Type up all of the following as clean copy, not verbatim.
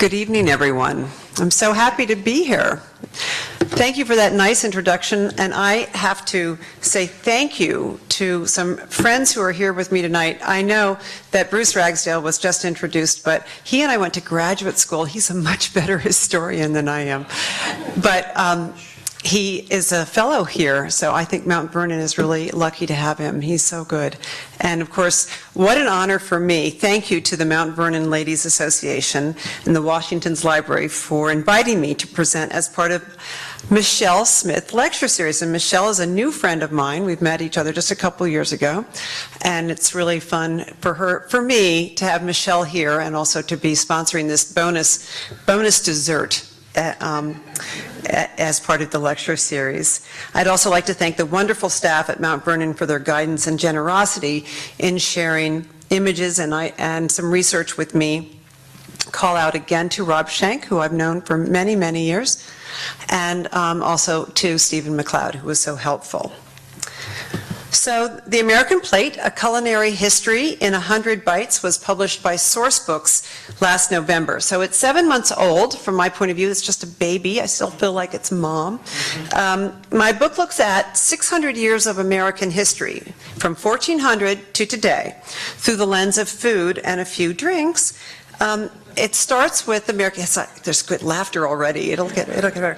Good evening, everyone. I'm so happy to be here. Thank you for that nice introduction, and I have to say thank you to some friends who are here with me tonight. I know that Bruce Ragsdale was just introduced, but he and I went to graduate school. He's a much better historian than I am. But he is a fellow here, so I think Mount Vernon is really lucky to have him. He's so good. And of course, what an honor for me. Thank you to the Mount Vernon Ladies Association and the Washington's Library for inviting me to present as part of Michelle Smith Lecture Series. And Michelle is a new friend of mine. We've met each other just a couple years ago. And it's really fun for me to have Michelle here and also to be sponsoring this bonus dessert as part of the lecture series. I'd also like to thank the wonderful staff at Mount Vernon for their guidance and generosity in sharing images and some research with me. Call out again to Rob Schenk, who I've known for many, many years, and also to Stephen McLeod, who was so helpful. So, The American Plate, A Culinary History in 100 Bites was published by Source Books last November. So it's 7 months old. From my point of view, it's just a baby. I still feel like it's mom. My book looks at 600 years of American history, from 1400 to today, through the lens of food and a few drinks. It starts with there's good laughter already. It'll get better.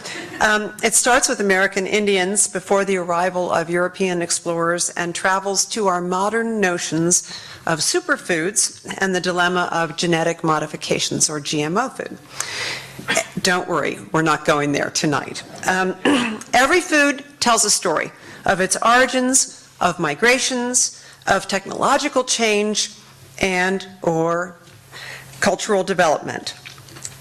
It starts with American Indians before the arrival of European explorers and travels to our modern notions of superfoods and the dilemma of genetic modifications or GMO food. Don't worry, we're not going there tonight. Every food tells a story of its origins, of migrations, of technological change, and or cultural development.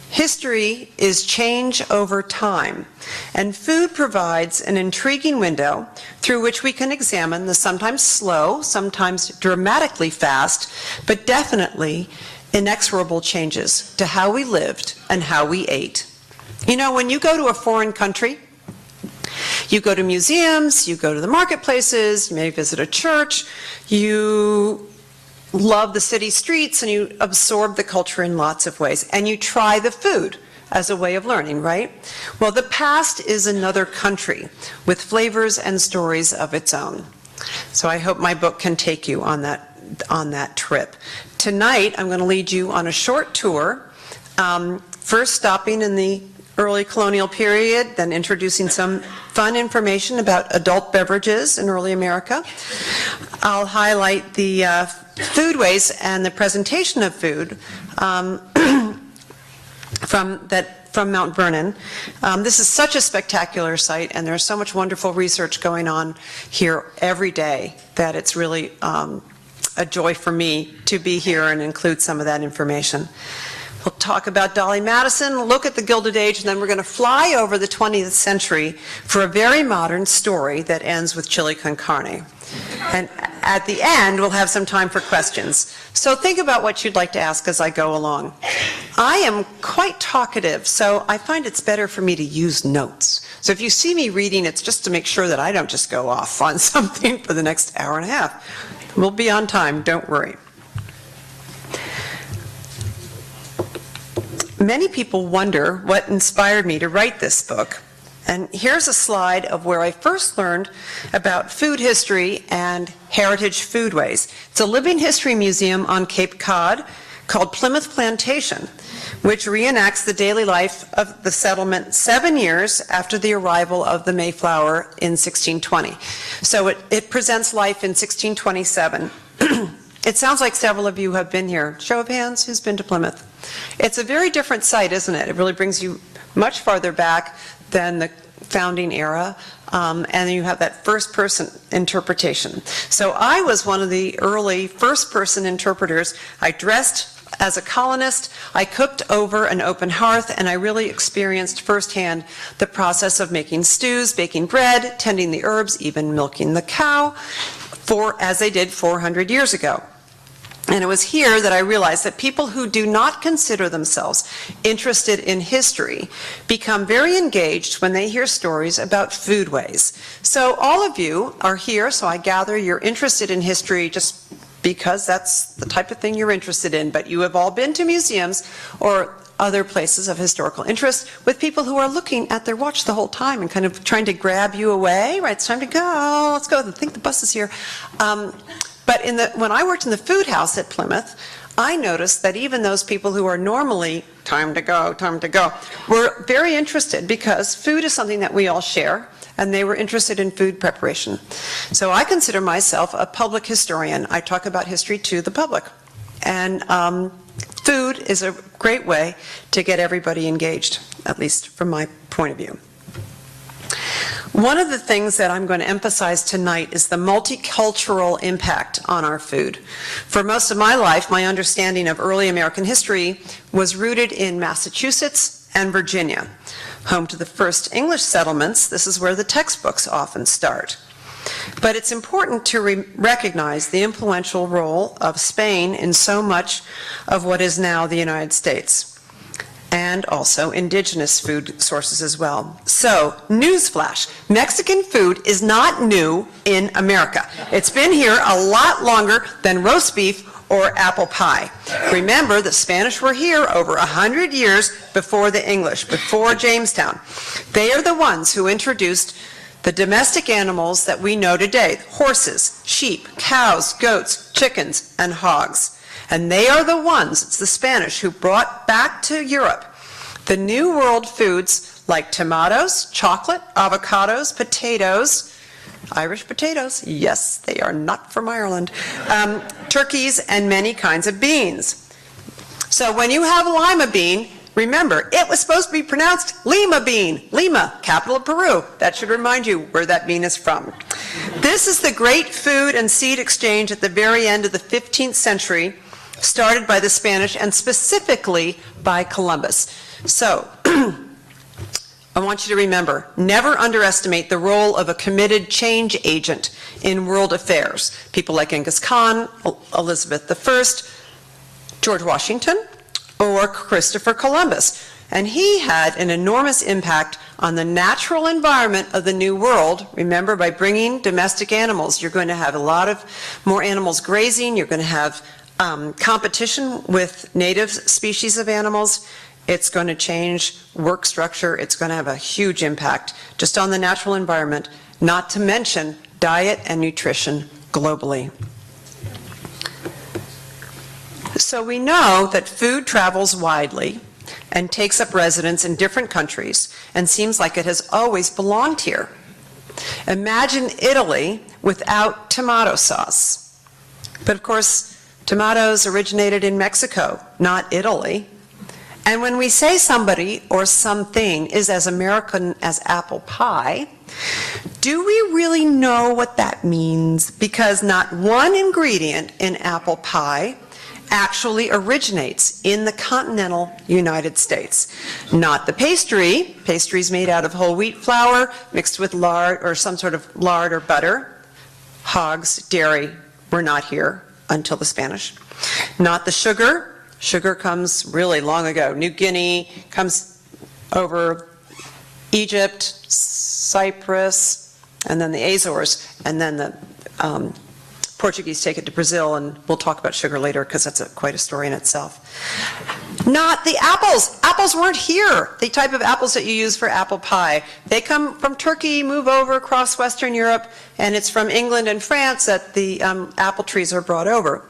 History is change over time, and food provides an intriguing window through which we can examine the sometimes slow, sometimes dramatically fast, but definitely inexorable changes to how we lived and how we ate. You know, when you go to a foreign country, you go to museums, you go to the marketplaces, you may visit a church, you love the city streets, and you absorb the culture in lots of ways, and you try the food as a way of learning, right? Well, the past is another country with flavors and stories of its own. So I hope my book can take you on that trip. Tonight, I'm going to lead you on a short tour, first stopping in the early colonial period, then introducing some fun information about adult beverages in early America. I'll highlight the foodways and the presentation of food from Mount Vernon. This is such a spectacular site, and there's so much wonderful research going on here every day that it's really a joy for me to be here and include some of that information. We'll talk about Dolly Madison, look at the Gilded Age, and then we're going to fly over the 20th century for a very modern story that ends with chili con carne. And at the end, we'll have some time for questions. So think about what you'd like to ask as I go along. I am quite talkative, so I find it's better for me to use notes. So if you see me reading, it's just to make sure that I don't just go off on something for the next hour and a half. We'll be on time, don't worry. Many people wonder what inspired me to write this book. And here's a slide of where I first learned about food history and heritage foodways. It's a living history museum on Cape Cod called Plymouth Plantation, which reenacts the daily life of the settlement 7 years after the arrival of the Mayflower in 1620. So it presents life in 1627. It sounds like several of you have been here. Show of hands, who's been to Plymouth? It's a very different site, isn't it? It really brings you much farther back than the founding era, and then you have that first-person interpretation. So I was one of the early first-person interpreters. I dressed as a colonist, I cooked over an open hearth, and I really experienced firsthand the process of making stews, baking bread, tending the herbs, even milking the cow, as they did 400 years ago. And it was here that I realized that people who do not consider themselves interested in history become very engaged when they hear stories about foodways. So all of you are here, so I gather you're interested in history just because that's the type of thing you're interested in, but you have all been to museums or other places of historical interest with people who are looking at their watch the whole time and kind of trying to grab you away, right? It's time to go, let's go, I think the bus is here. But when I worked in the food house at Plymouth, I noticed that even those people who are normally time to go, were very interested because food is something that we all share, and they were interested in food preparation. So I consider myself a public historian. I talk about history to the public. And food is a great way to get everybody engaged, at least from my point of view. One of the things that I'm going to emphasize tonight is the multicultural impact on our food. For most of my life, my understanding of early American history was rooted in Massachusetts and Virginia. Home to the first English settlements, this is where the textbooks often start. But it's important to recognize the influential role of Spain in so much of what is now the United States, and also indigenous food sources as well. So, newsflash, Mexican food is not new in America. It's been here a lot longer than roast beef or apple pie. Remember, the Spanish were here over 100 years before the English, before Jamestown. They are the ones who introduced the domestic animals that we know today: horses, sheep, cows, goats, chickens, and hogs. And they are the ones, it's the Spanish, who brought back to Europe the New World foods like tomatoes, chocolate, avocados, potatoes, Irish potatoes, yes, they are not from Ireland, turkeys, and many kinds of beans. So when you have lima bean, remember, it was supposed to be pronounced Lima bean. Lima, capital of Peru. That should remind you where that bean is from. This is the great food and seed exchange at the very end of the 15th century, started by the Spanish and specifically by Columbus. So, I want you to remember, never underestimate the role of a committed change agent in world affairs. People like Genghis Khan, Elizabeth I, George Washington, or Christopher Columbus. And he had an enormous impact on the natural environment of the New World. Remember, by bringing domestic animals, you're going to have a lot of more animals grazing, you're going to have competition with native species of animals. It's going to change work structure. It's going to have a huge impact just on the natural environment, not to mention diet and nutrition globally. So we know that food travels widely and takes up residence in different countries and seems like it has always belonged here. Imagine Italy without tomato sauce. But of course, tomatoes originated in Mexico, not Italy. And when we say somebody or something is as American as apple pie, do we really know what that means? Because not one ingredient in apple pie actually originates in the continental United States. Not the pastry. Pastry's made out of whole wheat flour mixed with lard or some sort of lard or butter. Hogs, dairy were not here until the Spanish. Not the sugar. Sugar comes really long ago. New Guinea comes over Egypt, Cyprus, and then the Azores, and then the Portuguese take it to Brazil, and we'll talk about sugar later because that's quite a story in itself. Not the apples. Apples weren't here, the type of apples that you use for apple pie. They come from Turkey, move over across Western Europe, and it's from England and France that the apple trees are brought over.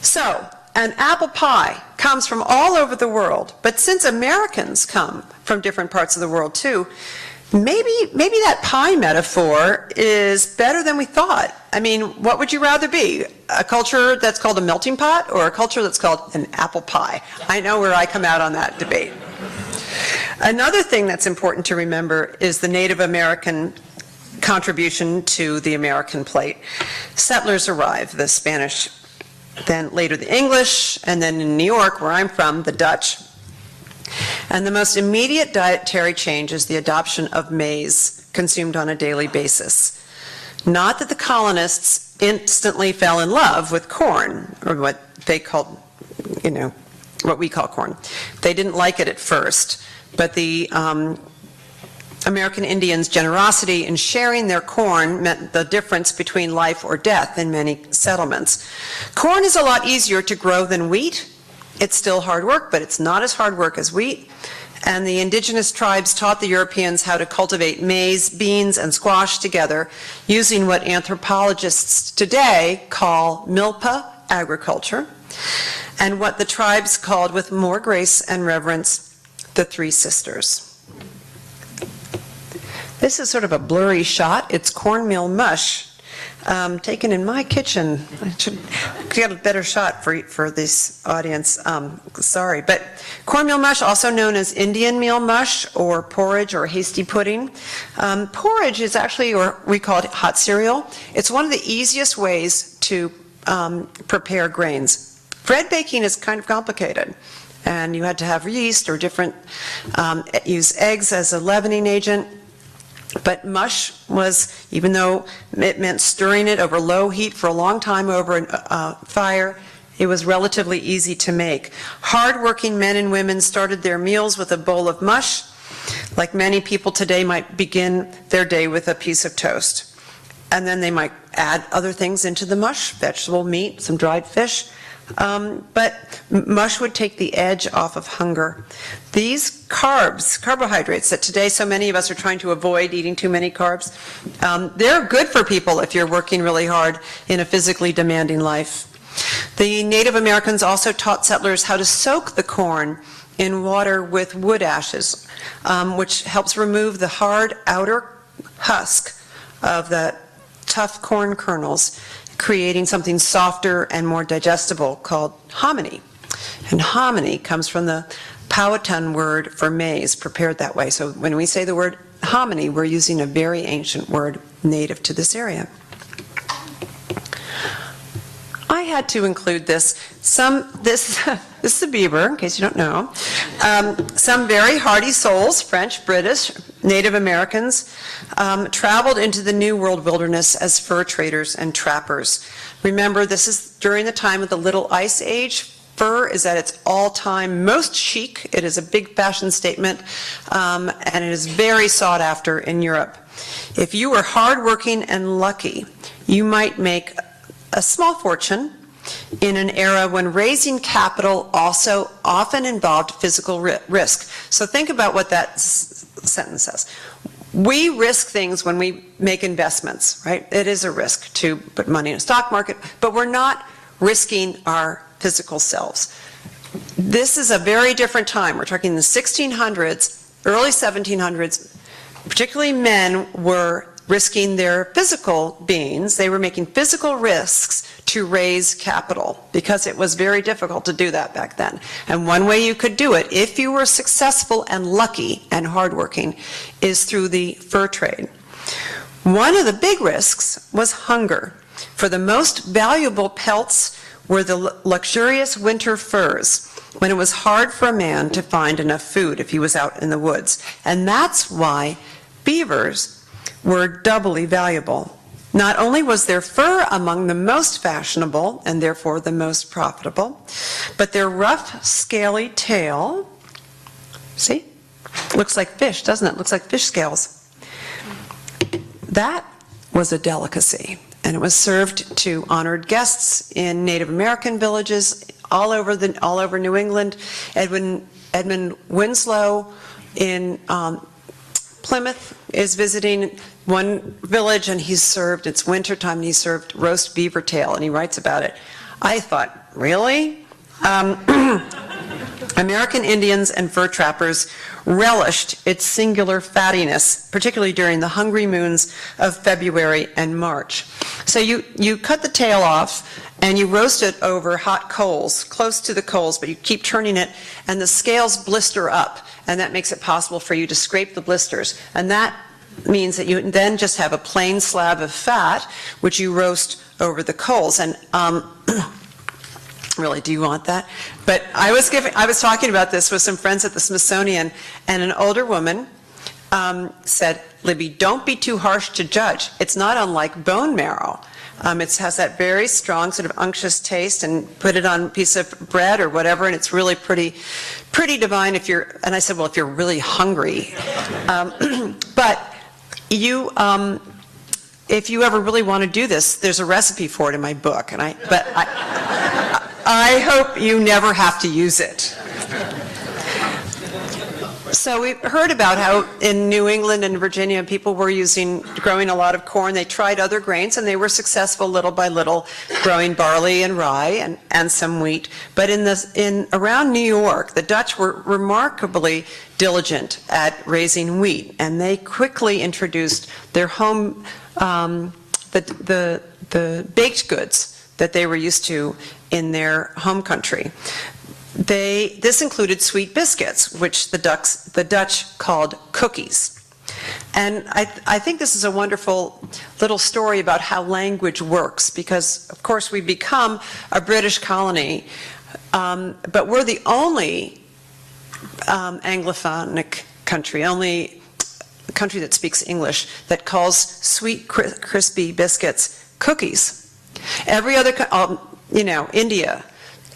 So, an apple pie comes from all over the world, but since Americans come from different parts of the world too, maybe that pie metaphor is better than we thought. I mean, what would you rather be? A culture that's called a melting pot or a culture that's called an apple pie? I know where I come out on that debate. Another thing that's important to remember is the Native American contribution to the American plate. Settlers arrived, the Spanish, then later the English, and then in New York, where I'm from, the Dutch. And the most immediate dietary change is the adoption of maize, consumed on a daily basis. Not that the colonists instantly fell in love with corn, or what they called, what we call corn. They didn't like it at first, but the American Indians' generosity in sharing their corn meant the difference between life or death in many settlements. Corn is a lot easier to grow than wheat, It's still hard work, but it's not as hard work as wheat. And the indigenous tribes taught the Europeans how to cultivate maize, beans, and squash together using what anthropologists today call milpa agriculture, and what the tribes called, with more grace and reverence, the Three Sisters. This is sort of a blurry shot. It's cornmeal mush, taken in my kitchen. I should get a better shot for this audience. Sorry, but cornmeal mush, also known as Indian meal mush or porridge or hasty pudding. Porridge is actually, or we call it hot cereal. It's one of the easiest ways to prepare grains. Bread baking is kind of complicated, and you had to have yeast or different, use eggs as a leavening agent. But mush was, even though it meant stirring it over low heat for a long time over a fire, it was relatively easy to make. Hard-working men and women started their meals with a bowl of mush, like many people today might begin their day with a piece of toast. And then they might add other things into the mush, vegetable, meat, some dried fish. But mush would take the edge off of hunger. These carbs, carbohydrates that today so many of us are trying to avoid eating too many carbs, they're good for people if you're working really hard in a physically demanding life. The Native Americans also taught settlers how to soak the corn in water with wood ashes, which helps remove the hard outer husk of the tough corn kernels, creating something softer and more digestible called hominy. And hominy comes from the Powhatan word for maize, prepared that way. So when we say the word hominy, we're using a very ancient word native to this area. I had to include this. This is a beaver, in case you don't know. Some very hardy souls, French, British, Native Americans, traveled into the New World wilderness as fur traders and trappers. Remember, this is during the time of the Little Ice Age. Fur is at its all-time most chic. It is a big fashion statement, and it is very sought after in Europe. If you were hardworking and lucky, you might make a small fortune in an era when raising capital also often involved physical risk. So think about what that sentence says. We risk things when we make investments, right? It is a risk to put money in a stock market, but we're not risking our physical selves. This is a very different time. We're talking the 1600s, early 1700s. Particularly men were risking their physical beings. They were making physical risks to raise capital because it was very difficult to do that back then. And one way you could do it, if you were successful and lucky and hardworking, is through the fur trade. One of the big risks was hunger. For the most valuable pelts were the luxurious winter furs, when it was hard for a man to find enough food if he was out in the woods. And that's why beavers were doubly valuable. Not only was their fur among the most fashionable and therefore the most profitable, but their rough, scaly tail, see, looks like fish, doesn't it? Looks like fish scales. That was a delicacy, and it was served to honored guests in Native American villages all over New England. Edmund Winslow in Plymouth is visiting one village, and he's served, it's wintertime, and he served roast beaver tail, and he writes about it. I thought, really? American Indians and fur trappers relished its singular fattiness, particularly during the hungry moons of February and March. So you cut the tail off, and you roast it over hot coals, close to the coals, but you keep turning it, and the scales blister up, and that makes it possible for you to scrape the blisters. And that means that you then just have a plain slab of fat, which you roast over the coals. And really, do you want that? But I was talking about this with some friends at the Smithsonian, and an older woman said, Libby, don't be too harsh to judge. It's not unlike bone marrow. It has that very strong sort of unctuous taste, and put it on a piece of bread or whatever, and it's really pretty divine if you're, and I said, well, if you're really hungry. But you, if you ever really want to do this, there's a recipe for it in my book, I hope you never have to use it. So we heard about how in New England and Virginia people were growing a lot of corn. They tried other grains and they were successful little by little, growing barley and rye and some wheat. But around New York, the Dutch were remarkably diligent at raising wheat, and they quickly introduced their home, the baked goods that they were used to in their home country. This included sweet biscuits, which the Dutch called cookies. And I think this is a wonderful little story about how language works, because, of course, we become a British colony, but we're the only Anglophonic country, only country that speaks English, that calls sweet, crispy biscuits cookies. Every other, India,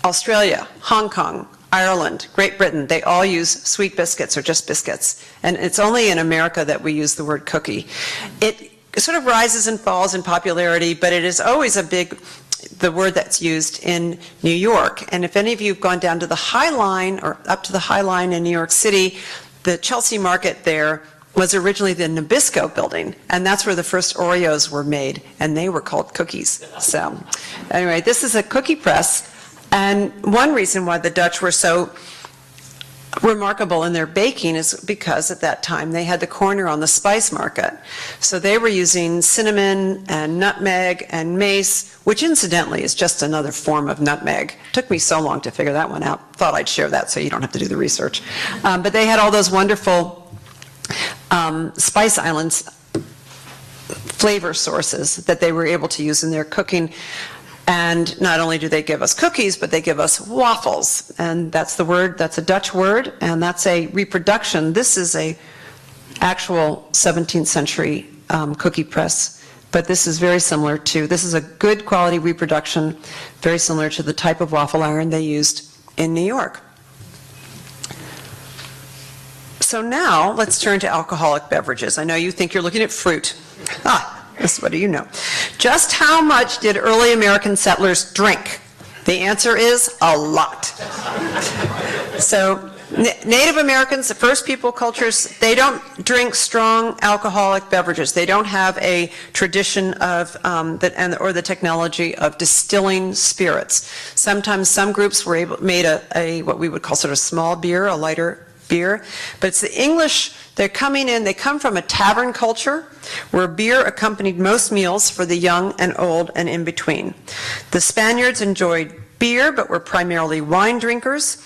Australia, Hong Kong, Ireland, Great Britain, they all use sweet biscuits or just biscuits. And it's only in America that we use the word cookie. It sort of rises and falls in popularity, but it is always the word that's used in New York. And if any of you have gone down to the High Line or up to the High Line in New York City, the Chelsea Market there was originally the Nabisco building, and that's where the first Oreos were made, and they were called cookies. So anyway, this is a cookie press. And one reason why the Dutch were so remarkable in their baking is because at that time they had the corner on the spice market. So they were using cinnamon and nutmeg and mace, which incidentally is just another form of nutmeg. It took me so long to figure that one out. Thought I'd share that so you don't have to do the research. But they had all those wonderful Spice Islands flavor sources that they were able to use in their cooking. And not only do they give us cookies, but they give us waffles. And that's a Dutch word, and that's a reproduction. This is a actual 17th century cookie press, but this is very similar this is a good quality reproduction, very similar to the type of waffle iron they used in New York. So now let's turn to alcoholic beverages. I know you think you're looking at fruit. What do you know? Just how much did early American settlers drink? The answer is a lot. So Native Americans, the first people cultures, they don't drink strong alcoholic beverages. They don't have a tradition of or the technology of distilling spirits. Sometimes some groups made a what we would call sort of small beer, a lighter beer, but it's the English. They come from a tavern culture where beer accompanied most meals for the young and old and in between. The Spaniards enjoyed beer, but were primarily wine drinkers,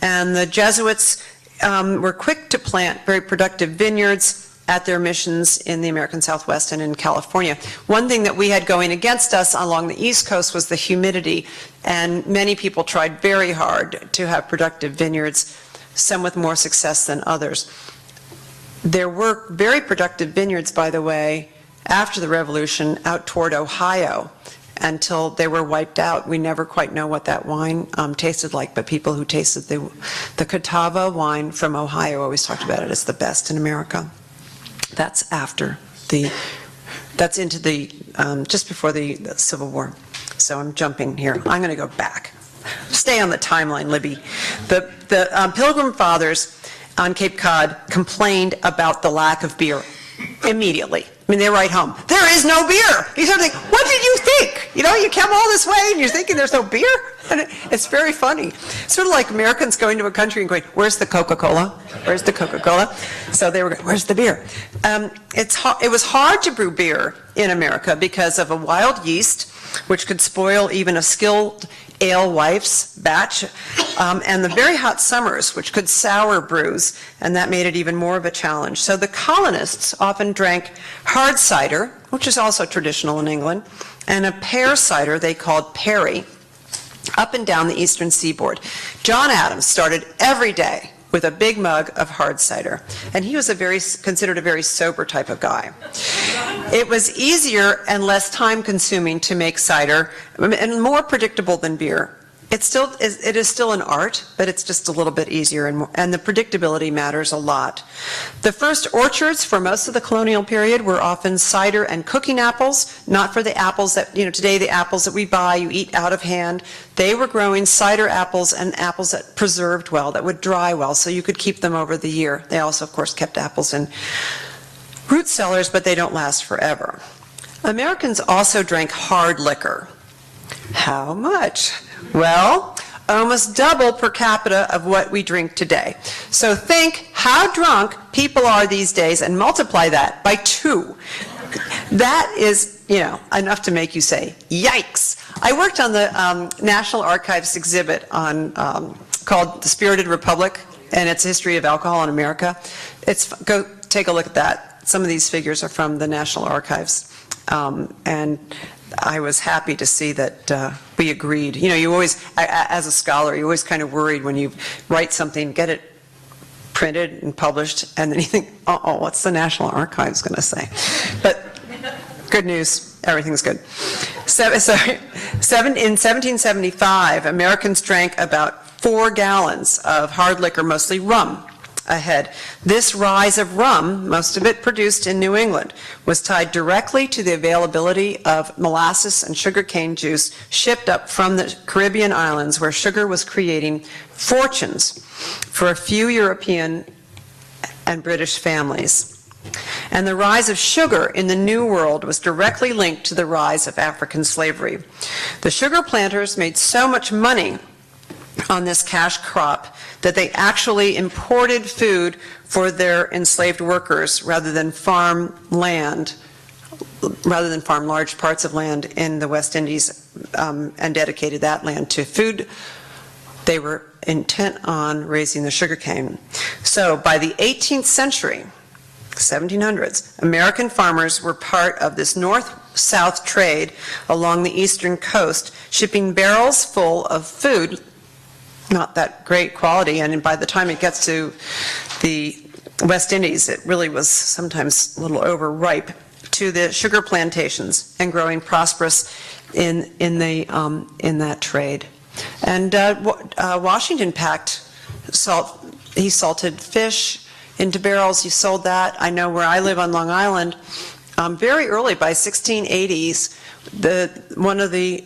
and the Jesuits were quick to plant very productive vineyards at their missions in the American Southwest and in California. One thing that we had going against us along the East Coast was the humidity, and many people tried very hard to have productive vineyards, some with more success than others. There were very productive vineyards, by the way, after the Revolution out toward Ohio until they were wiped out. We never quite know what that wine tasted like, but people who tasted the Catawba wine from Ohio always talked about it as the best in America. That's into the, just before the Civil War. So I'm jumping here. I'm going to go back. Stay on the timeline, Libby. The Pilgrim Fathers on Cape Cod complained about the lack of beer immediately. I mean, they write home, there is no beer. You sort of think, what did you think? You come all this way and you're thinking there's no beer? And it's very funny. Sort of like Americans going to a country and going, where's the Coca-Cola? Where's the Coca-Cola? So they were going, where's the beer? It was hard to brew beer in America because of a wild yeast, which could spoil even a skilled alewife's batch, and the very hot summers, which could sour brews, and that made it even more of a challenge. So the colonists often drank hard cider, which is also traditional in England, and a pear cider they called perry, up and down the eastern seaboard. John Adams started every day with a big mug of hard cider, and he was considered a very sober type of guy. It was easier and less time-consuming to make cider, and more predictable than beer. it is still an art, but it's just a little bit easier, and the predictability matters a lot. The first orchards for most of the colonial period were often cider and cooking apples, not for the apples that, today the apples that we buy, you eat out of hand. They were growing cider apples and apples that preserved well, that would dry well, so you could keep them over the year. They also, of course, kept apples in root cellars, but they don't last forever. Americans also drank hard liquor. How much? Well, almost double per capita of what we drink today. So think how drunk people are these days and multiply that by 2. That is, enough to make you say, yikes. I worked on the National Archives exhibit on called The Spirited Republic and its history of alcohol in America. Go take a look at that. Some of these figures are from the National Archives. And I was happy to see that we agreed. You always, as a scholar, you're always kind of worried when you write something, get it printed and published, and then you think, what's the National Archives going to say? But good news, everything's good. In 1775, Americans drank about 4 gallons of hard liquor, mostly rum, a head. This rise of rum, most of it produced in New England, was tied directly to the availability of molasses and sugarcane juice shipped up from the Caribbean islands, where sugar was creating fortunes for a few European and British families. And the rise of sugar in the New World was directly linked to the rise of African slavery. The sugar planters made so much money on this cash crop that they actually imported food for their enslaved workers rather than farm large parts of land in the West Indies, and dedicated that land to food. They were intent on raising the sugarcane. So by the 18th century, 1700s, American farmers were part of this north-south trade along the eastern coast, shipping barrels full of food, not that great quality, and by the time it gets to the West Indies, it really was sometimes a little overripe, to the sugar plantations and growing prosperous in that trade. And Washington packed salt. He salted fish into barrels. He sold that. I know where I live on Long Island, very early, by 1680s, one of the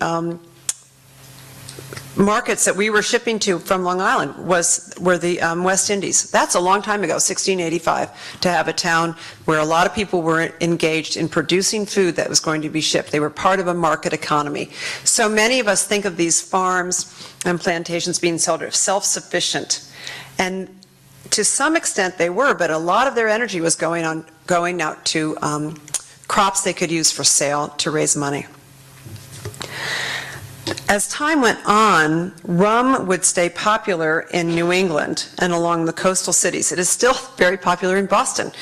markets that we were shipping to from Long Island were the West Indies. That's a long time ago, 1685, to have a town where a lot of people were engaged in producing food that was going to be shipped. They were part of a market economy. So many of us think of these farms and plantations being sort of self-sufficient, and to some extent they were, but a lot of their energy was going out to crops they could use for sale to raise money. As time went on, rum would stay popular in New England and along the coastal cities. It is still very popular in Boston.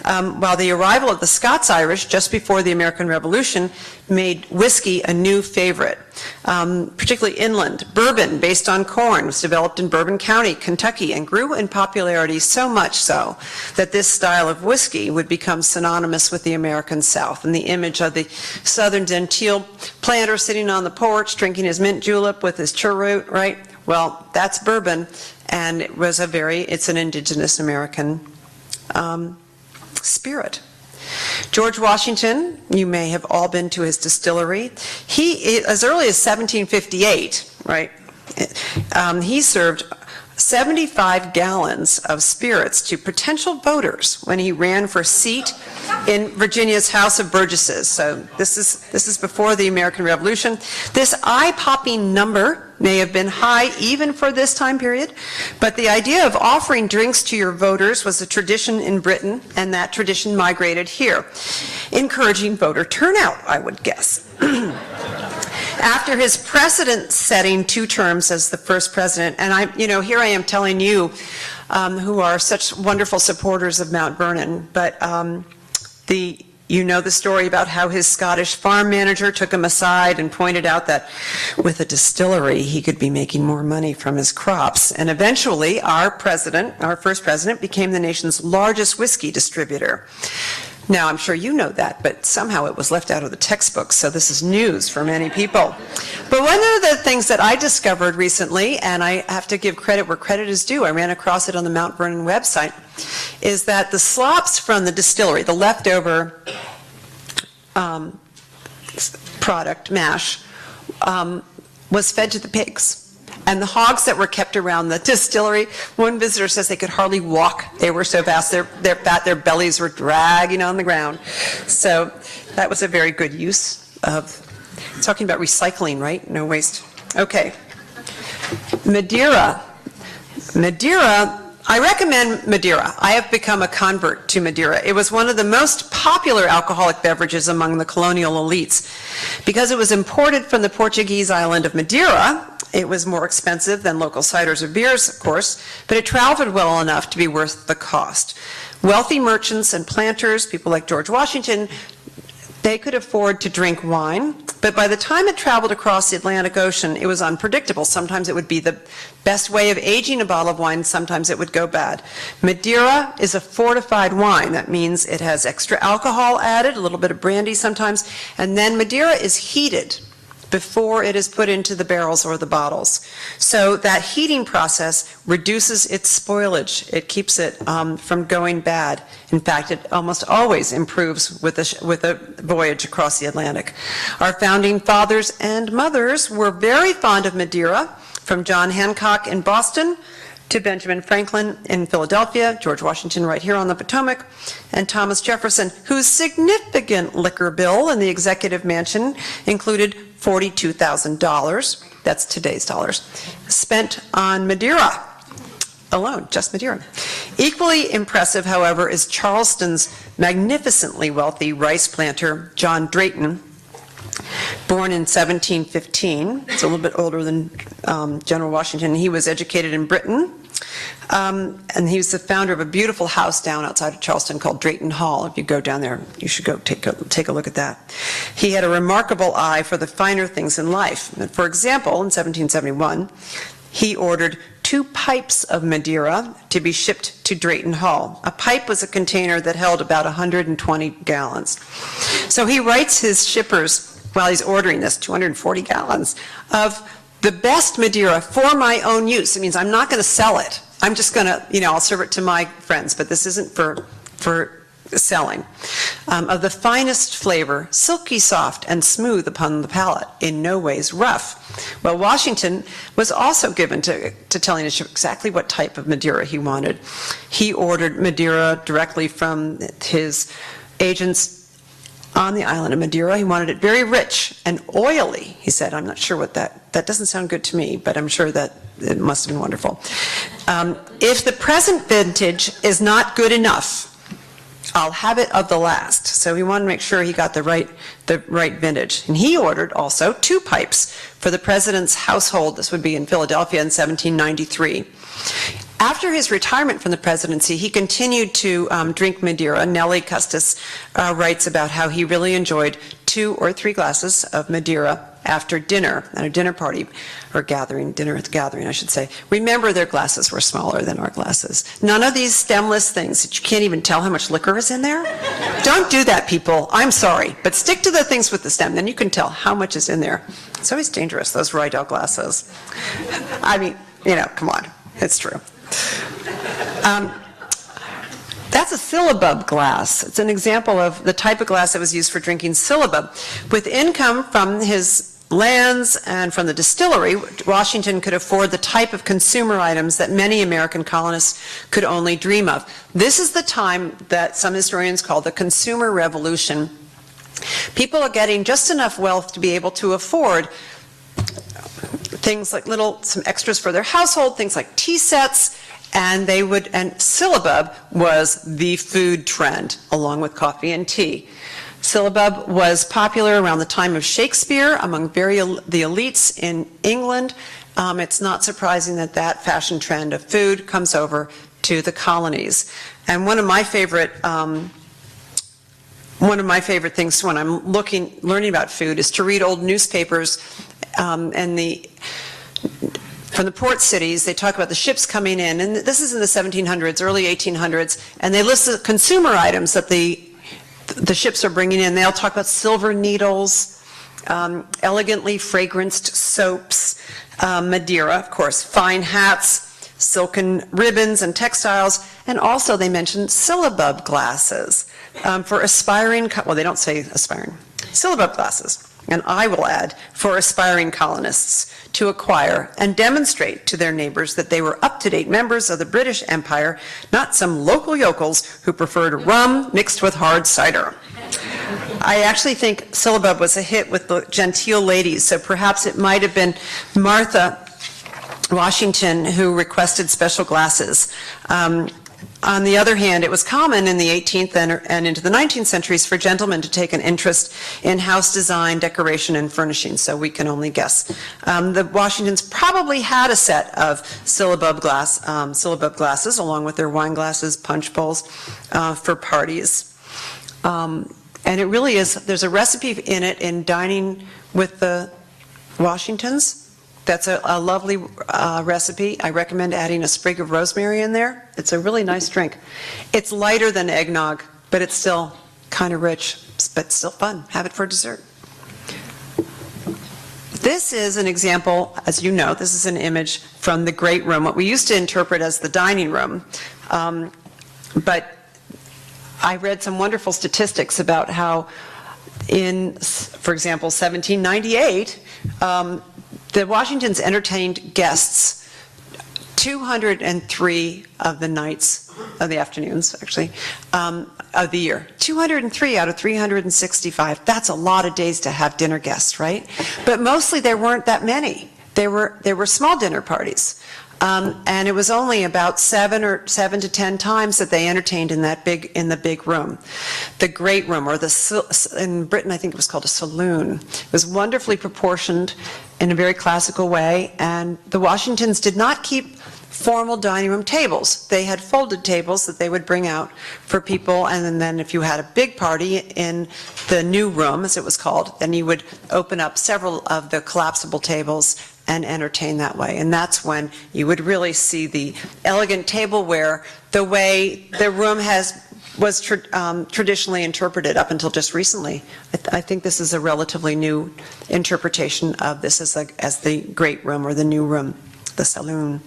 While the arrival of the Scots-Irish just before the American Revolution made whiskey a new favorite, particularly inland. Bourbon, based on corn, was developed in Bourbon County, Kentucky, and grew in popularity so much so that this style of whiskey would become synonymous with the American South, and the image of the southern genteel planter sitting on the porch drinking his mint julep with his cheroot, right? Well, that's bourbon, and it's an indigenous American spirit. George Washington, you may have all been to his distillery. He, as early as 1758, right, he served 75 gallons of spirits to potential voters when he ran for a seat in Virginia's House of Burgesses. So this is before the American Revolution. This eye-popping number may have been high even for this time period, but the idea of offering drinks to your voters was a tradition in Britain, and that tradition migrated here, encouraging voter turnout, I would guess. After his precedent-setting 2 terms as the first president, and here I am telling you, who are such wonderful supporters of Mount Vernon, but you know the story about how his Scottish farm manager took him aside and pointed out that with a distillery, he could be making more money from his crops. And eventually, our first president, became the nation's largest whiskey distributor. Now, I'm sure you know that, but somehow it was left out of the textbook, so this is news for many people. But one of the things that I discovered recently, and I have to give credit where credit is due, I ran across it on the Mount Vernon website, is that the slops from the distillery, the leftover product, mash, was fed to the pigs. And the hogs that were kept around the distillery, one visitor says they could hardly walk. They were so fast, they're fat, their bellies were dragging on the ground. So that was a very good use of, talking about recycling, right? No waste. Okay. Madeira. Madeira, I recommend Madeira. I have become a convert to Madeira. It was one of the most popular alcoholic beverages among the colonial elites. Because it was imported from the Portuguese island of Madeira, it was more expensive than local ciders or beers, of course, but it traveled well enough to be worth the cost. Wealthy merchants and planters, people like George Washington, they could afford to drink wine, but by the time it traveled across the Atlantic Ocean, it was unpredictable. Sometimes it would be the best way of aging a bottle of wine, sometimes it would go bad. Madeira is a fortified wine. That means it has extra alcohol added, a little bit of brandy sometimes, and then Madeira is heated before it is put into the barrels or the bottles. So that heating process reduces its spoilage. It keeps it from going bad. In fact, it almost always improves with a voyage across the Atlantic. Our founding fathers and mothers were very fond of Madeira, from John Hancock in Boston to Benjamin Franklin in Philadelphia, George Washington right here on the Potomac, and Thomas Jefferson, whose significant liquor bill in the executive mansion included $42,000, that's today's dollars, spent on Madeira alone, just Madeira. Equally impressive, however, is Charleston's magnificently wealthy rice planter, John Drayton, born in 1715. It's a little bit older than General Washington. He was educated in Britain, and he was the founder of a beautiful house down outside of Charleston called Drayton Hall. If you go down there, you should go take a look at that. He had a remarkable eye for the finer things in life. For example, in 1771, he ordered 2 pipes of Madeira to be shipped to Drayton Hall. A pipe was a container that held about 120 gallons. So he writes his shippers, while he's ordering this, 240 gallons, of the best Madeira for my own use. It means I'm not going to sell it. I'm just going to, I'll serve it to my friends, but this isn't for selling. Of the finest flavor, silky soft and smooth upon the palate, in no ways rough. Well, Washington was also given to telling his ship exactly what type of Madeira he wanted. He ordered Madeira directly from his agents on the island of Madeira. He wanted it very rich and oily, he said. I'm not sure what that doesn't sound good to me, but I'm sure that it must have been wonderful. If the present vintage is not good enough, I'll have it of the last. So he wanted to make sure he got the right vintage. And he ordered also 2 pipes for the president's household. This would be in Philadelphia in 1793. After his retirement from the presidency, he continued to drink Madeira. Nellie Custis writes about how he really enjoyed 2 or 3 glasses of Madeira after dinner, at a dinner party, or dinner gathering, I should say. Remember, their glasses were smaller than our glasses. None of these stemless things that you can't even tell how much liquor is in there. Don't do that, people. I'm sorry. But stick to the things with the stem, then you can tell how much is in there. It's always dangerous, those Rydell glasses. I mean, come on. It's true. That's a Syllabub glass. It's an example of the type of glass that was used for drinking Syllabub. With income from his lands and from the distillery, Washington could afford the type of consumer items that many American colonists could only dream of. This is the time that some historians call the Consumer Revolution. People are getting just enough wealth to be able to afford things like some extras for their household, things like tea sets, and Syllabub was the food trend, along with coffee and tea. Syllabub was popular around the time of Shakespeare among the elites in England. It's not surprising that fashion trend of food comes over to the colonies. And one of my favorite things when I'm learning about food is to read old newspapers from the port cities. They talk about the ships coming in, and this is in the 1700s, early 1800s, and they list the consumer items that the the ships are bringing in. They'll talk about silver needles, elegantly fragranced soaps, Madeira, of course, fine hats, silken ribbons and textiles, and also they mentioned Syllabub glasses for aspiring, well, they don't say aspiring, Syllabub glasses. And I will add, for aspiring colonists to acquire and demonstrate to their neighbors that they were up-to-date members of the British Empire, not some local yokels who preferred rum mixed with hard cider. I actually think Syllabub was a hit with the genteel ladies, so perhaps it might have been Martha Washington who requested special glasses. On the other hand, it was common in the 18th and into the 19th centuries for gentlemen to take an interest in house design, decoration, and furnishing, so we can only guess. The Washingtons probably had a set of Syllabub glasses, along with their wine glasses, punch bowls, for parties. And it really is, there's a recipe in it in Dining with the Washingtons. That's a lovely recipe. I recommend adding a sprig of rosemary in there. It's a really nice drink. It's lighter than eggnog, but it's still kind of rich, but still fun. Have it for dessert. This is an example, as you know, this is an image from the great room, what we used to interpret as the dining room. But I read some wonderful statistics about how in, for example, 1798, the Washingtons entertained guests 203 of the nights, of the afternoons, actually, of the year. 203 out of 365. That's a lot of days to have dinner guests, right? But mostly there weren't that many. There were small dinner parties. And it was only about 7 to 10 times that they entertained in the big room. The great room, or in Britain I think it was called a saloon, was wonderfully proportioned in a very classical way, and the Washingtons did not keep formal dining room tables. They had folded tables that they would bring out for people, and then if you had a big party in the new room, as it was called, then you would open up several of the collapsible tables and entertain that way. And that's when you would really see the elegant tableware, the way the room was traditionally interpreted up until just recently. I think this is a relatively new interpretation of this as the great room or the new room, the saloon,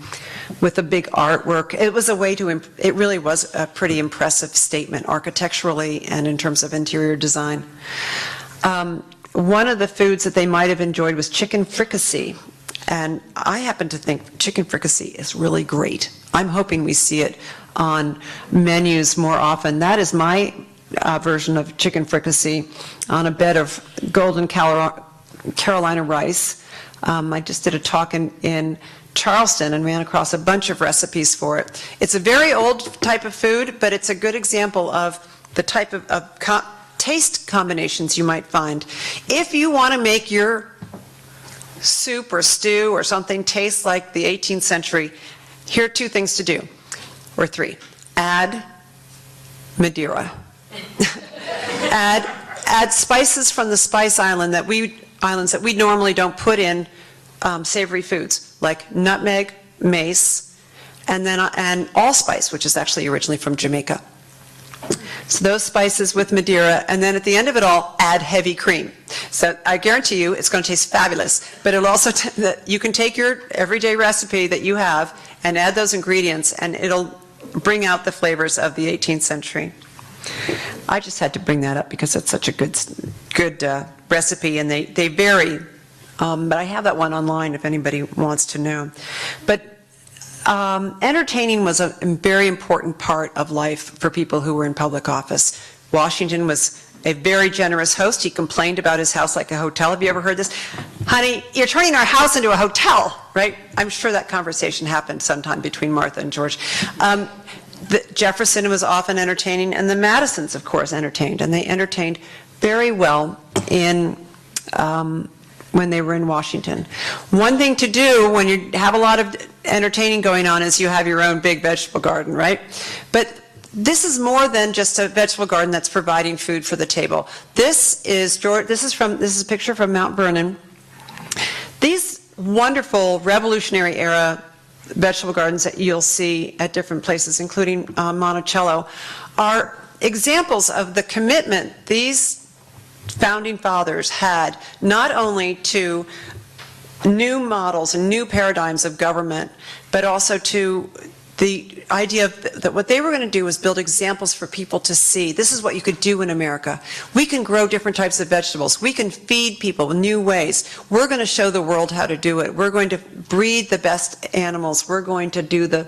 with the big artwork. It was a way to, it really was a pretty impressive statement architecturally and in terms of interior design. One of the foods that they might have enjoyed was chicken fricassee. And I happen to think chicken fricassee is really great. I'm hoping we see it on menus more often. That is my version of chicken fricassee on a bed of golden Carolina rice. I just did a talk in Charleston and ran across a bunch of recipes for it. It's a very old type of food, but it's a good example of the type of taste combinations you might find. If you want to make your soup or stew or something taste like the 18th century, here are 2 things to do, or 3. Add Madeira. add spices from the spice islands that we normally don't put in savory foods, like nutmeg, mace, and allspice, which is actually originally from Jamaica. So those spices with Madeira, and then at the end of it all, add heavy cream. So I guarantee you it's going to taste fabulous, but it'll also, you can take your everyday recipe that you have and add those ingredients, and it'll bring out the flavors of the 18th century. I just had to bring that up because it's such a good recipe, and they vary, but I have that one online if anybody wants to know. But entertaining was a very important part of life for people who were in public office. Washington was a very generous host. He complained about his house like a hotel. Have you ever heard this? Honey, you're turning our house into a hotel, right? I'm sure that conversation happened sometime between Martha and George. Jefferson was often entertaining, and the Madisons, of course, entertained, and they entertained very well when they were in Washington. One thing to do when you have a lot of entertaining going on is you have your own big vegetable garden, right? But this is more than just a vegetable garden that's providing food for the table. This is a picture from Mount Vernon. These wonderful Revolutionary era vegetable gardens that you'll see at different places, including Monticello, are examples of the commitment these founding fathers had not only to new models and new paradigms of government, but also to the idea that what they were going to do was build examples for people to see. This is what you could do in America. We can grow different types of vegetables. We can feed people in new ways. We're going to show the world how to do it. We're going to breed the best animals. We're going to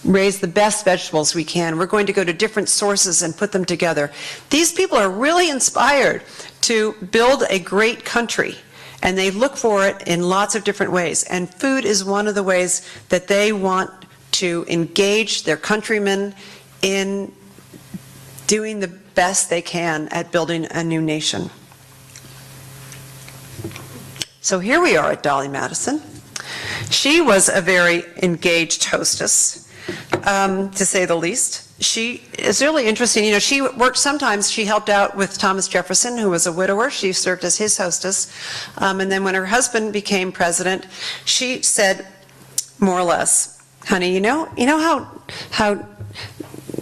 raise the best vegetables we can. We're going to go to different sources and put them together. These people are really inspired to build a great country, and they look for it in lots of different ways. And food is one of the ways that they want to engage their countrymen in doing the best they can at building a new nation. So here we are at Dolly Madison. She was a very engaged hostess, to say the least. She is really interesting. You know, she worked sometimes, she helped out with Thomas Jefferson, who was a widower. She served as his hostess. And then when her husband became president, she said, more or less, honey, you know how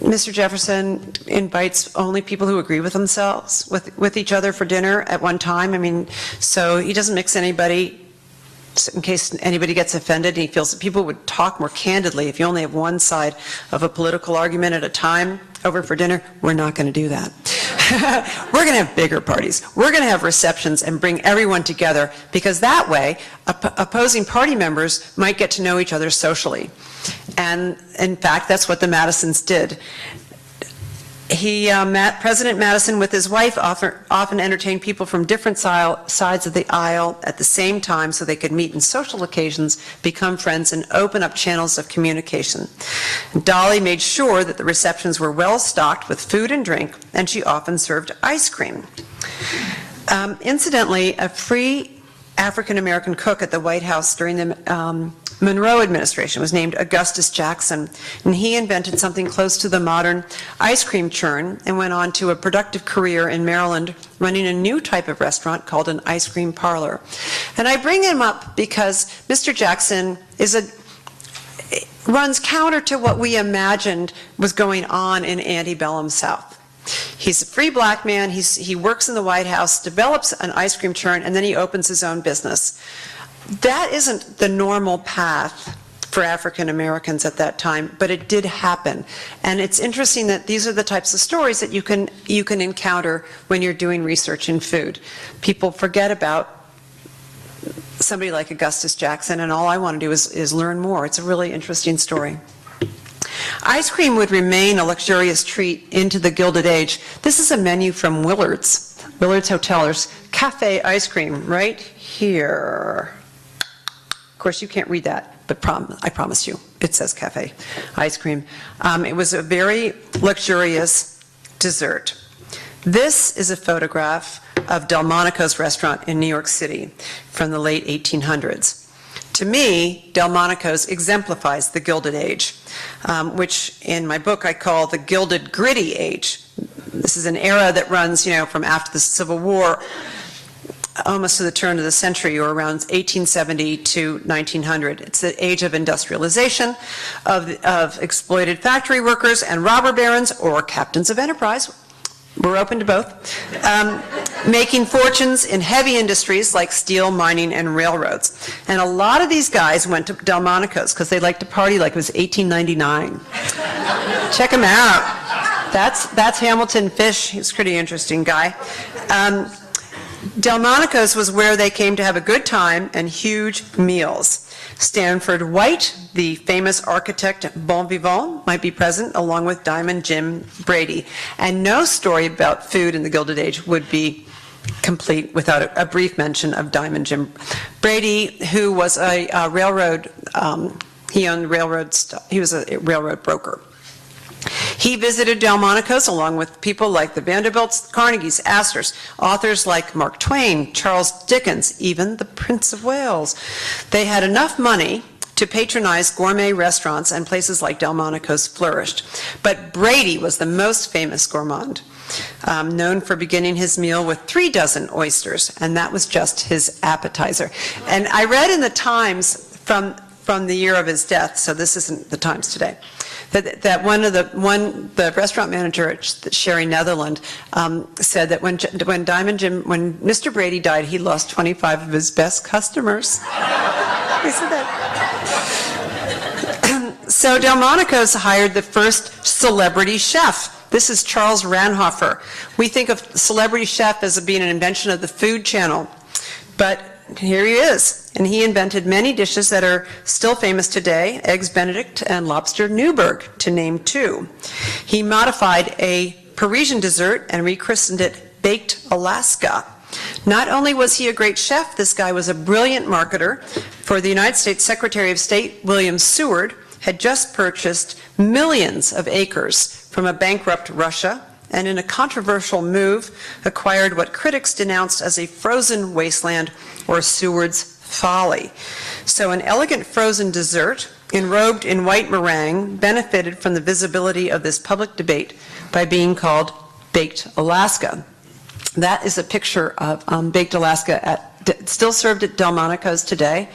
Mr. Jefferson invites only people who agree with themselves, with each other for dinner at one time? I mean, so he doesn't mix anybody in case anybody gets offended, and he feels that people would talk more candidly if you only have one side of a political argument at a time over for dinner. We're not going to do that. We're going to have bigger parties. We're going to have receptions and bring everyone together, because that way opposing party members might get to know each other socially. And in fact, that's what the Madisons did. President Madison with his wife often entertained people from different sides of the aisle at the same time so they could meet in social occasions, become friends, and open up channels of communication. Dolly made sure that the receptions were well stocked with food and drink, and she often served ice cream. Incidentally, a free African-American cook at the White House during the Monroe administration was named Augustus Jackson, and he invented something close to the modern ice cream churn and went on to a productive career in Maryland running a new type of restaurant called an ice cream parlor. And I bring him up because Mr. Jackson runs counter to what we imagined was going on in antebellum South. He's a free black man, he works in the White House, develops an ice cream churn, and then he opens his own business. That isn't the normal path for African Americans at that time, but it did happen. And it's interesting that these are the types of stories that you can encounter when you're doing research in food. People forget about somebody like Augustus Jackson, and all I want to do is learn more. It's a really interesting story. Ice cream would remain a luxurious treat into the Gilded Age. This is a menu from Willard's Hotel. There's cafe ice cream right here. Of course, you can't read that, but I promise you, it says cafe ice cream. It was a very luxurious dessert. This is a photograph of Delmonico's restaurant in New York City from the late 1800s. To me, Delmonico's exemplifies the Gilded Age, which in my book I call the Gilded Gritty Age. This is an era that runs, from after the Civil War almost to the turn of the century, or around 1870 to 1900. It's the age of industrialization, of exploited factory workers and robber barons, or captains of enterprise. We're open to both. Making fortunes in heavy industries like steel, mining, and railroads. And a lot of these guys went to Delmonico's because they liked to party like it was 1899. Check him out. That's Hamilton Fish. He's a pretty interesting guy. Delmonico's was where they came to have a good time and huge meals. Stanford White, the famous architect bon vivant, might be present, along with Diamond Jim Brady. And no story about food in the Gilded Age would be complete without a brief mention of Diamond Jim Brady, who was a railroad, he owned railroads, he was a railroad broker. He visited Delmonico's along with people like the Vanderbilts, Carnegies, Astors, authors like Mark Twain, Charles Dickens, even the Prince of Wales. They had enough money to patronize gourmet restaurants, and places like Delmonico's flourished. But Brady was the most famous gourmand, known for beginning his meal with 3 dozen oysters, and that was just his appetizer. And I read in the Times from the year of his death, so this isn't the Times today, that the restaurant manager at Sherry Netherland said that when Mr. Brady died, he lost 25 of his best customers. He said that. So Delmonico's hired the first celebrity chef. This is Charles Ranhofer. We think of celebrity chef as being an invention of the Food Channel, but here he is, and he invented many dishes that are still famous today, Eggs Benedict and Lobster Newburg, to name two. He modified a Parisian dessert and rechristened it Baked Alaska. Not only was he a great chef, this guy was a brilliant marketer. For the United States Secretary of State, William Seward, had just purchased millions of acres from a bankrupt Russia, and in a controversial move, acquired what critics denounced as a frozen wasteland or Seward's folly. So an elegant frozen dessert, enrobed in white meringue, benefited from the visibility of this public debate by being called Baked Alaska. That is a picture of Baked Alaska, still served at Delmonico's today.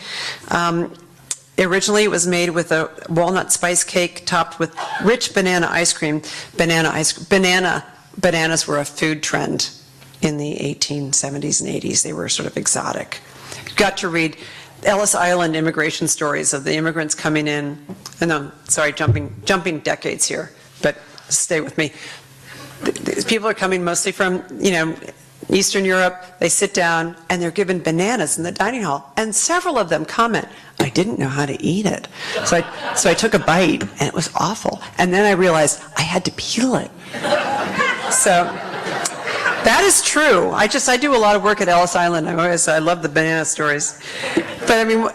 Originally, it was made with a walnut spice cake topped with rich banana ice cream. Bananas were a food trend in the 1870s and 80s. They were sort of exotic. Got to read Ellis Island immigration stories of the immigrants coming in. No, sorry, jumping decades here, but stay with me. These people are coming mostly from, Eastern Europe. They sit down and they're given bananas in the dining hall, and several of them comment, "I didn't know how to eat it." So I took a bite and it was awful. And then I realized I had to peel it. So that is true. I do a lot of work at Ellis Island. I love the banana stories. But I mean,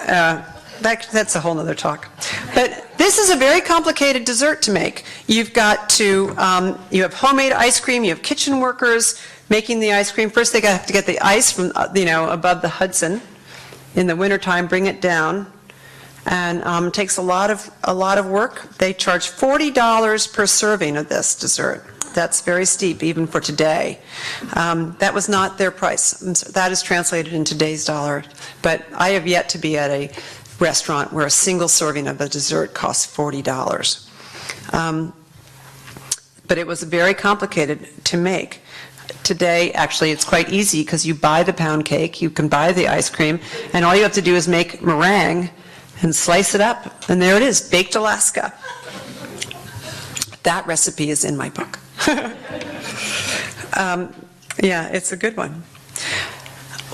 that's a whole nother talk. But this is a very complicated dessert to make. You've got to, you have homemade ice cream, you have kitchen workers making the ice cream. First they have to get the ice from, above the Hudson in the wintertime, bring it down. And it takes a lot of work. They charge $40 per serving of this dessert. That's very steep, even for today. That was not their price. That is translated in today's dollar. But I have yet to be at a restaurant where a single serving of a dessert costs $40. But it was very complicated to make. Today, actually, it's quite easy because you buy the pound cake, you can buy the ice cream, and all you have to do is make meringue and slice it up, and there it is, Baked Alaska. That recipe is in my book. Yeah, it's a good one.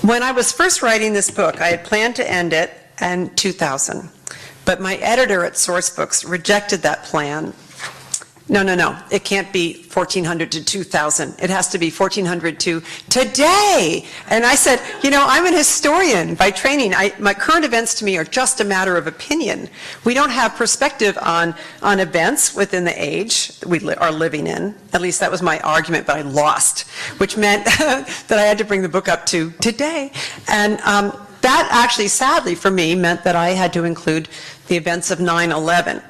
When I was first writing this book, I had planned to end it in 2000, but my editor at Sourcebooks rejected that plan. No, it can't be 1400 to 2000. It has to be 1400 to today. And I said, I'm an historian by training. My current events to me are just a matter of opinion. We don't have perspective on events within the age we are living in. At least that was my argument, but I lost, which meant that I had to bring the book up to today. And that actually, sadly for me, meant that I had to include the events of 9/11.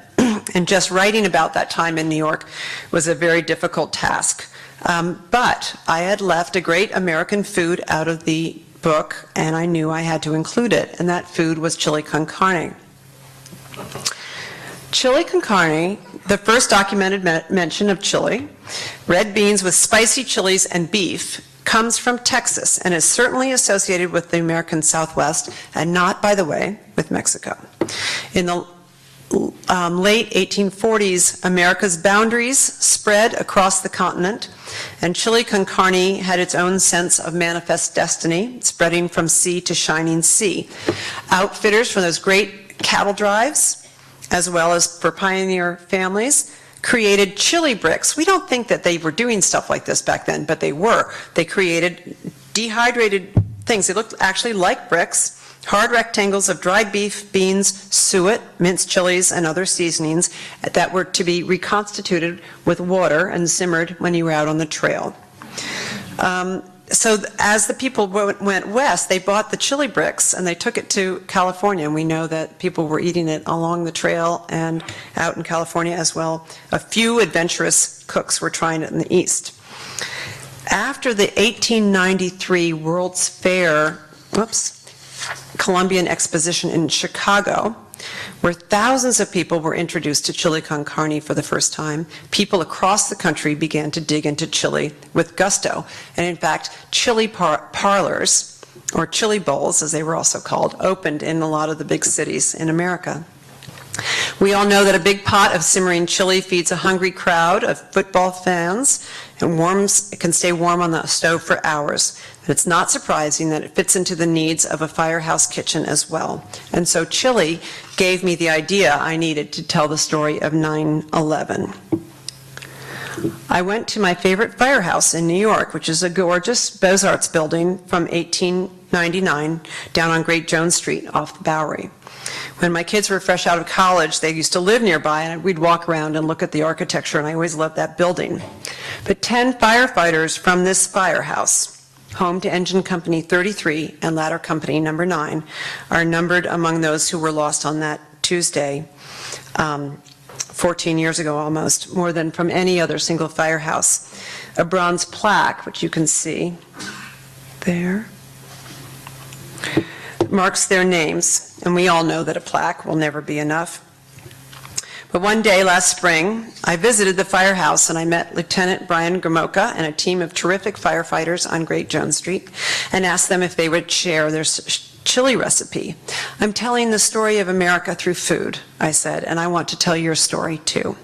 And just writing about that time in New York was a very difficult task. But I had left a great American food out of the book, and I knew I had to include it, and that food was chili con carne. Chili con carne, the first documented mention of chili, red beans with spicy chilies and beef, comes from Texas and is certainly associated with the American Southwest, and not, by the way, with Mexico. In the late 1840s, America's boundaries spread across the continent, and chili con carne had its own sense of manifest destiny, spreading from sea to shining sea. Outfitters from those great cattle drives, as well as for pioneer families, created chili bricks. We don't think that they were doing stuff like this back then, but they were. They created dehydrated things. They looked actually like bricks, hard rectangles of dried beef, beans, suet, minced chilies, and other seasonings that were to be reconstituted with water and simmered when you were out on the trail. So as the people went west, they bought the chili bricks and they took it to California, and we know that people were eating it along the trail and out in California as well. A few adventurous cooks were trying it in the East. After the 1893 World's Fair, Columbian Exposition in Chicago, where thousands of people were introduced to chili con carne for the first time. People across the country began to dig into chili with gusto. And in fact, chili parlors, or chili bowls as they were also called, opened in a lot of the big cities in America. We all know that a big pot of simmering chili feeds a hungry crowd of football fans and can stay warm on the stove for hours. But it's not surprising that it fits into the needs of a firehouse kitchen as well. And so chili gave me the idea I needed to tell the story of 9/11. I went to my favorite firehouse in New York, which is a gorgeous Beaux-Arts building from 1899 down on Great Jones Street off the Bowery. When my kids were fresh out of college, they used to live nearby, and we'd walk around and look at the architecture, and I always loved that building. But 10 firefighters from this firehouse, home to Engine Company 33 and Ladder Company number 9, are numbered among those who were lost on that Tuesday, 14 years ago almost, more than from any other single firehouse. A bronze plaque, which you can see there, marks their names, and we all know that a plaque will never be enough. But one day last spring, I visited the firehouse and I met Lieutenant Brian Gamoka and a team of terrific firefighters on Great Jones Street and asked them if they would share their chili recipe. I'm telling the story of America through food, I said, and I want to tell your story too.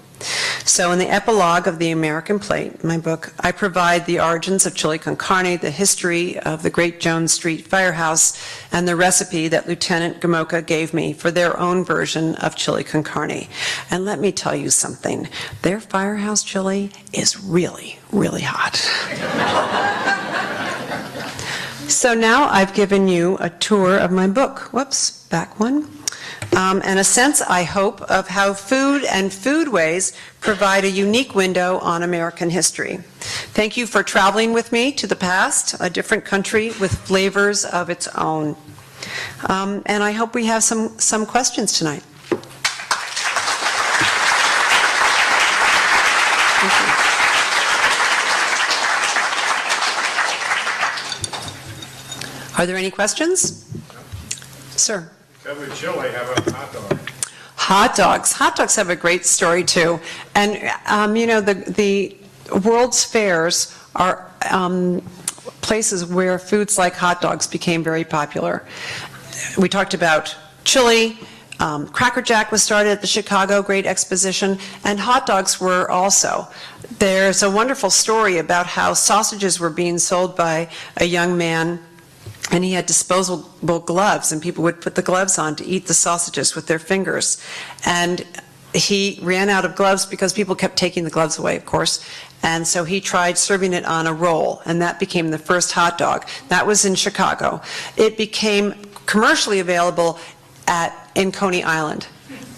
So in the epilogue of The American Plate, my book, I provide the origins of chili con carne, the history of the Great Jones Street Firehouse, and the recipe that Lieutenant Gamoka gave me for their own version of chili con carne. And let me tell you something, their firehouse chili is really, really hot. So now I've given you a tour of my book. Whoops, back one. And a sense, I hope, of how food and foodways provide a unique window on American history. Thank you for traveling with me to the past, a different country with flavors of its own. And I hope we have some questions tonight. Thank you. Are there any questions? Sir. Every chili have a hot dog. Hot dogs. Hot dogs have a great story too. And the World's Fairs are places where foods like hot dogs became very popular. We talked about chili. Cracker Jack was started at the Chicago Great Exposition, and hot dogs were also. There's a wonderful story about how sausages were being sold by a young man, and he had disposable gloves, and people would put the gloves on to eat the sausages with their fingers. And he ran out of gloves because people kept taking the gloves away, of course. And so he tried serving it on a roll, and that became the first hot dog. That was in Chicago. It became commercially available in Coney Island.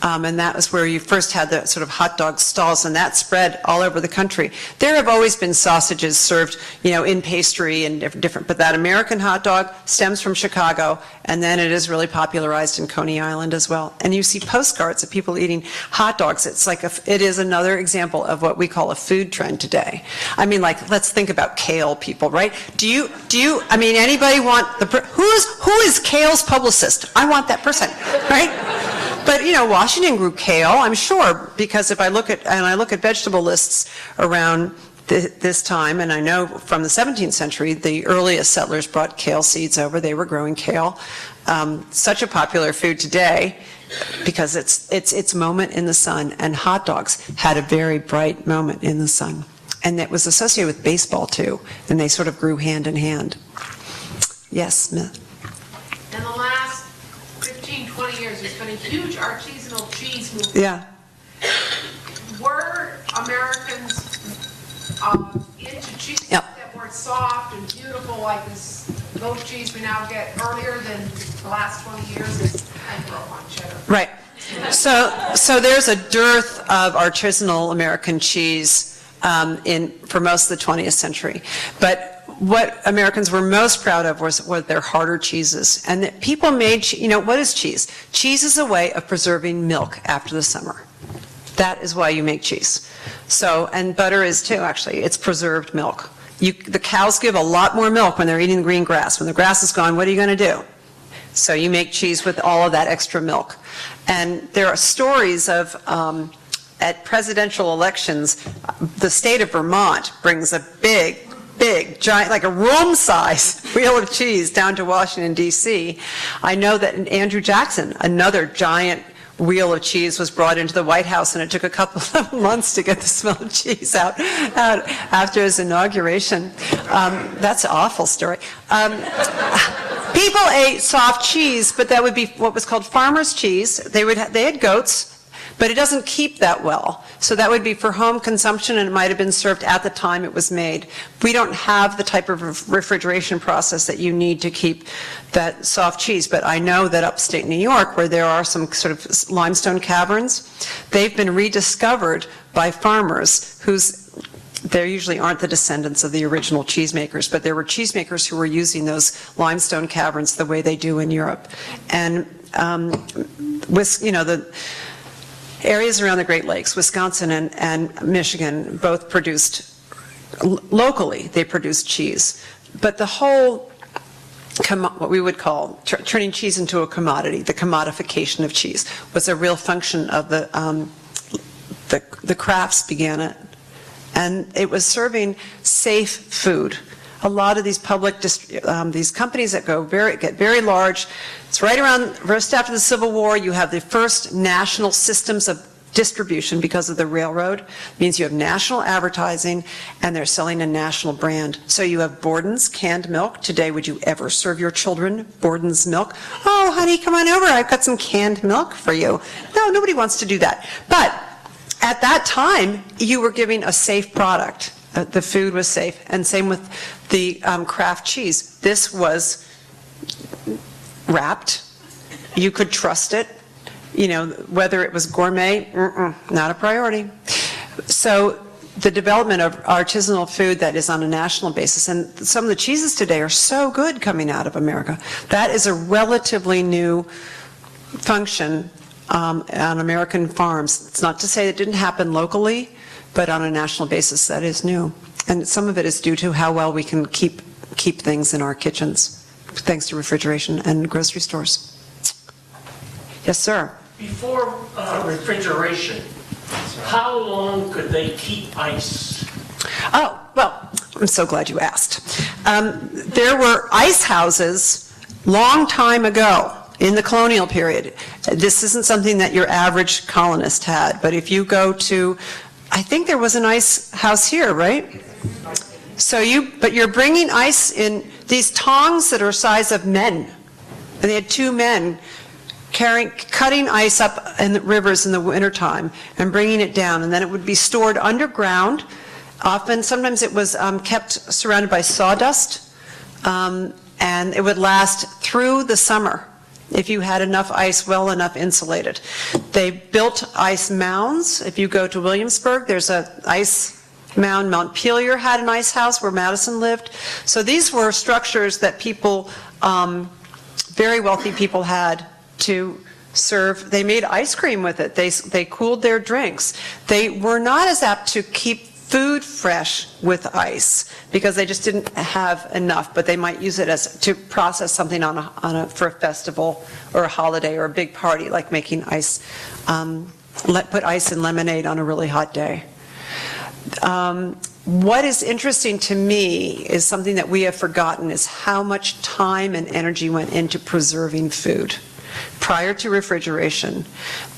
And that was where you first had the sort of hot dog stalls, and that spread all over the country. There have always been sausages served, in pastry and different, but that American hot dog stems from Chicago, and then it is really popularized in Coney Island as well. And you see postcards of people eating hot dogs. It's like it is another example of what we call a food trend today. I mean, let's think about kale, people, right? Anybody want who is kale's publicist? I want that person, right? But, Washington grew kale, I'm sure, because if I look at vegetable lists around this time, and I know from the 17th century, the earliest settlers brought kale seeds over. They were growing kale. Such a popular food today because it's its moment in the sun, and hot dogs had a very bright moment in the sun. And it was associated with baseball, too, and they sort of grew hand in hand. Yes, Smith? In the last 15, 20 years, there's been a huge artisanal cheese movement. Yeah. Were Americans into cheese Yep. that were soft and beautiful like this goat cheese we now get earlier than the last 20 years? I grew up on cheddar. Right. So there's a dearth of artisanal American cheese for most of the 20th century. But what Americans were most proud of was their harder cheeses. And that people made, what is cheese? Cheese is a way of preserving milk after the summer. That is why you make cheese. And butter is too, actually. It's preserved milk. The cows give a lot more milk when they're eating the green grass. When the grass is gone, what are you going to do? So you make cheese with all of that extra milk. And there are stories of, at presidential elections, the state of Vermont brings a big, giant, like a room-size wheel of cheese down to Washington, D.C. I know that in Andrew Jackson, another giant wheel of cheese was brought into the White House, and it took a couple of months to get the smell of cheese out after his inauguration. That's an awful story. People ate soft cheese, but that would be what was called farmer's cheese. They had goats, but it doesn't keep that well. So that would be for home consumption, and it might have been served at the time it was made. We don't have the type of refrigeration process that you need to keep that soft cheese, but I know that upstate New York, where there are some sort of limestone caverns, they've been rediscovered by farmers they usually aren't the descendants of the original cheesemakers, but there were cheesemakers who were using those limestone caverns the way they do in Europe. And the areas around the Great Lakes, Wisconsin and Michigan, both produced, locally, they produced cheese. But the whole, what we would call turning cheese into a commodity, the commodification of cheese, was a real function of the crafts began it. And it was serving safe food. A lot of these these companies that get very large, it's right around, just after the Civil War, you have the first national systems of distribution because of the railroad. It means you have national advertising, and they're selling a national brand. So you have Borden's canned milk. Today, would you ever serve your children Borden's milk? Oh, honey, come on over. I've got some canned milk for you. No, nobody wants to do that. But at that time, you were giving a safe product. The food was safe, and same with the Kraft cheese. This was wrapped. You could trust it. Whether it was gourmet, not a priority. So the development of artisanal food that is on a national basis, and some of the cheeses today are so good coming out of America. That is a relatively new function on American farms. It's not to say it didn't happen locally, but on a national basis, that is new. And some of it is due to how well we can keep things in our kitchens, thanks to refrigeration and grocery stores. Yes, sir. Before refrigeration, how long could they keep ice? Oh, well, I'm so glad you asked. There were ice houses long time ago in the colonial period. This isn't something that your average colonist had, but if you go to, I think there was an ice house here, right? But you're bringing ice in these tongs that are size of men. And they had two men cutting ice up in the rivers in the wintertime and bringing it down, and then it would be stored underground. Sometimes it was kept surrounded by sawdust, and it would last through the summer if you had enough ice well enough insulated. They built ice mounds. If you go to Williamsburg, there's an ice mound. Montpelier had an ice house where Madison lived. So these were structures that people, very wealthy people, had to serve. They made ice cream with it. They cooled their drinks. They were not as apt to keep food fresh with ice because they just didn't have enough, but they might use it to process something for a festival or a holiday or a big party, like making ice, put ice in lemonade on a really hot day. What is interesting to me is something that we have forgotten is how much time and energy went into preserving food. Prior to refrigeration,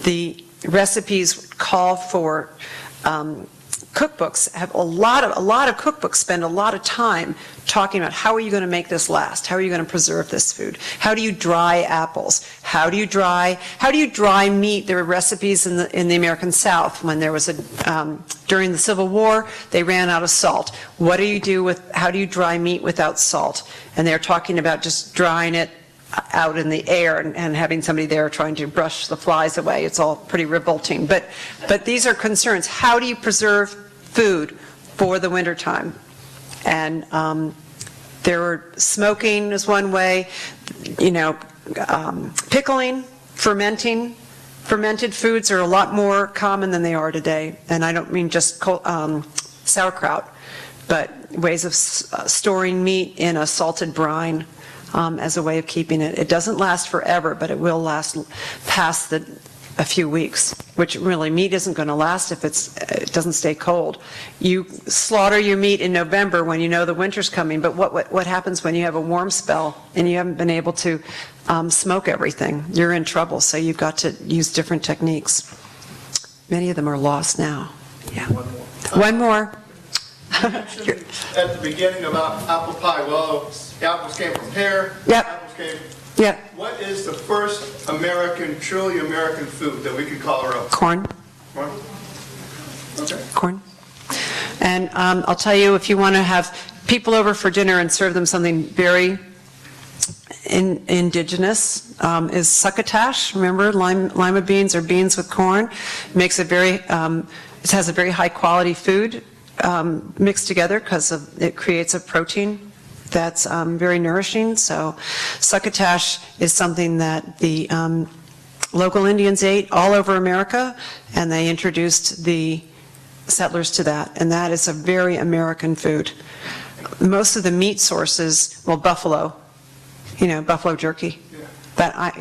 the recipes call for cookbooks. Have a lot of cookbooks spend a lot of time talking about how are you going to make this last? How are you going to preserve this food? How do you dry apples? How do you dry meat? There were recipes in the American South when there was during the Civil War, they ran out of salt. How do you dry meat without salt? And they're talking about just drying it out in the air and having somebody there trying to brush the flies away. It's all pretty revolting. But these are concerns. How do you preserve food for the wintertime? And there were smoking is one way, pickling, fermenting. Fermented foods are a lot more common than they are today. And I don't mean just sauerkraut, but ways of storing meat in a salted brine. as a way of keeping it. It doesn't last forever, but it will last past a few weeks, which really meat isn't going to last if it doesn't stay cold. You slaughter your meat in November when you know the winter's coming, but what happens when you have a warm spell and you haven't been able to smoke everything? You're in trouble, so you've got to use different techniques. Many of them are lost now. Yeah. One more. You mentioned at the beginning about apple pie. Well, apples came from pear. Yep. Apples came. Yeah. What is the first truly American food that we could call our own? Corn. Corn? Okay. Corn. And I'll tell you, if you want to have people over for dinner and serve them something very indigenous, is succotash. Remember, lima beans or beans with corn. Makes it it has a very high quality food mixed together because it creates a protein that's very nourishing. So succotash is something that the local Indians ate all over America, and they introduced the settlers to that, and that is a very American food. Most of the meat sources, well, buffalo jerky. Yeah. That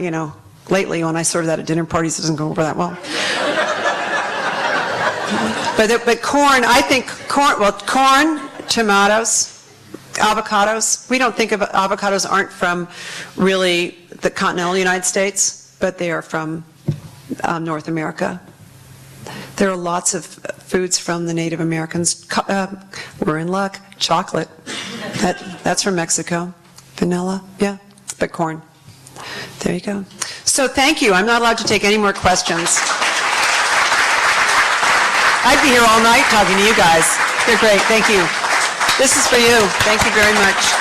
lately when I serve that at dinner parties, it doesn't go over that well. But corn, I think corn, tomatoes, avocados. We don't think of avocados aren't from really the continental United States, but they are from North America. There are lots of foods from the Native Americans. We're in luck. Chocolate. That's from Mexico. Vanilla. Yeah. But corn. There you go. So thank you. I'm not allowed to take any more questions. I'd be here all night talking to you guys. You're great. Thank you. This is for you. Thank you very much.